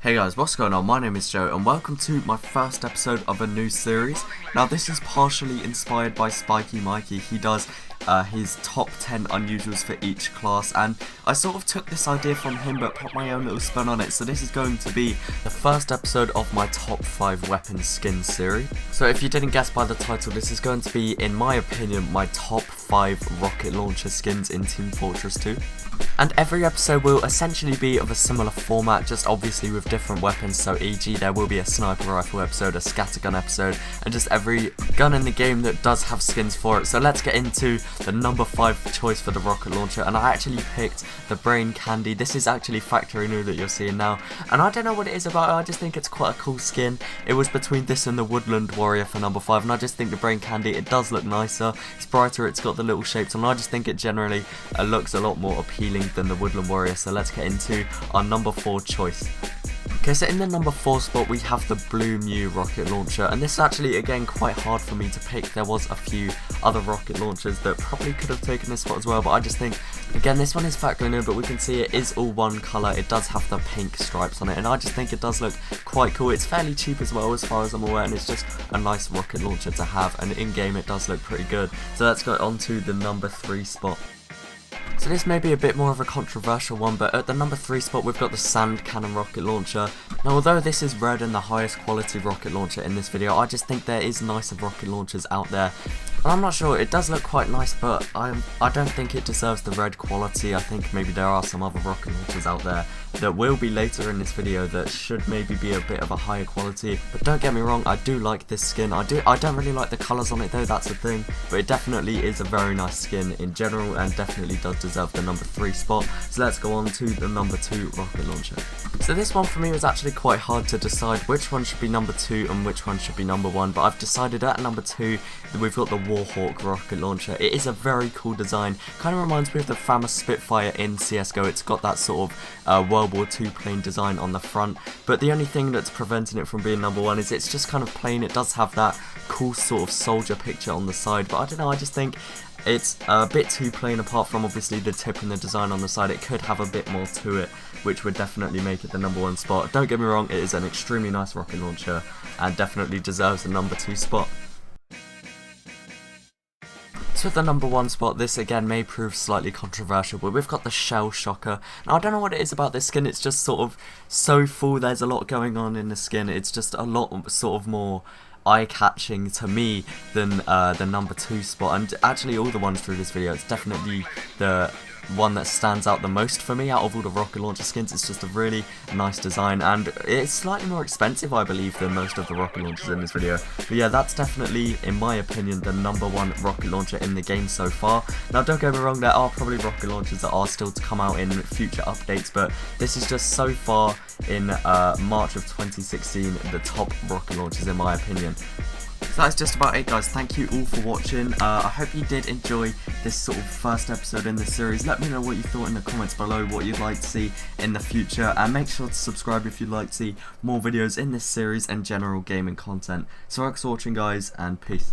Hey guys, what's going on? My name is Joe and welcome to my first episode of a new series. Now this is partially inspired by Spiky Mikey. He does his top 10 unusuals for each class, and I sort of took this idea from him but put my own little spin on it. So this is going to be the first episode of my top 5 weapon skins series. So if you didn't guess by the title, this is going to be, in my opinion, my top 5 rocket launcher skins in Team Fortress 2. And every episode will essentially be of a similar format, just obviously with different weapons. So e.g. there will be a sniper rifle episode, a scattergun episode, and just every gun in the game that does have skins for it. So let's get into the number 5 choice for the rocket launcher, and I actually picked the brain candy. This is actually factory new that you're seeing now, and I don't know what it is about it, I just think it's quite a cool skin. It was between this and the woodland warrior for number 5, and I just think the brain candy, it does look nicer, it's brighter, it's got the little shapes, and I just think it generally looks a lot more appealing than the woodland warrior. So let's get into our number 4 choice. Okay, so in the number 4 spot we have the Blue Mew rocket launcher, and this is actually again quite hard for me to pick. There was a few other rocket launchers that probably could have taken this spot as well, but I just think, again, this one is factory new, but we can see it is all one colour. It does have the pink stripes on it, and I just think it does look quite cool. It's fairly cheap as well as far as I'm aware, and it's just a nice rocket launcher to have, and in game it does look pretty good. So let's go on to the number 3 spot. So this may be a bit more of a controversial one, but at the number 3 spot we've got the sand cannon rocket launcher. Now although this is red and the highest quality rocket launcher in this video, I just think there is nicer rocket launchers out there. And I'm not sure, it does look quite nice, but I don't think it deserves the red quality. I think maybe there are some other rocket launchers out there that will be later in this video that should maybe be a bit of a higher quality. But don't get me wrong, I do like this skin. I don't really like the colours on it though, that's the thing, but it definitely is a very nice skin in general and definitely does deserve the number 3 spot. So let's go on to the number 2 rocket launcher. So this one for me was actually quite hard to decide which one should be number 2 and which one should be number 1, but I've decided at number 2 that we've got the Warhawk rocket launcher. It is a very cool design, kind of reminds me of the famous Spitfire in CSGO. It's got that sort of World War II plane design on the front, but the only thing that's preventing it from being number 1 is it's just kind of plain. It does have that cool sort of soldier picture on the side, but I don't know, I just think it's a bit too plain. Apart from obviously the tip and the design on the side, it could have a bit more to it, which would definitely make it the number 1 spot. Don't get me wrong, it is an extremely nice rocket launcher and definitely deserves the number 2 spot. So at the number 1 spot, this again may prove slightly controversial, but we've got the Shellshocker. Now I don't know what it is about this skin, it's just sort of so full, there's a lot going on in the skin, it's just a lot sort of more eye-catching to me than the number 2 spot, and actually all the ones through this video, it's definitely the one that stands out the most for me out of all the rocket launcher skins. It's just a really nice design, and it's slightly more expensive I believe than most of the rocket launchers in this video. But yeah, that's definitely in my opinion the number 1 rocket launcher in the game so far. Now don't get me wrong, there are probably rocket launchers that are still to come out in future updates, but this is just so far in March of 2016 the top rocket launchers in my opinion. So that's just about it guys, thank you all for watching. I hope you did enjoy this sort of first episode in the series. Let me know what you thought in the comments below, what you'd like to see in the future, and make sure to subscribe if you'd like to see more videos in this series and general gaming content. So thanks for watching guys, and peace.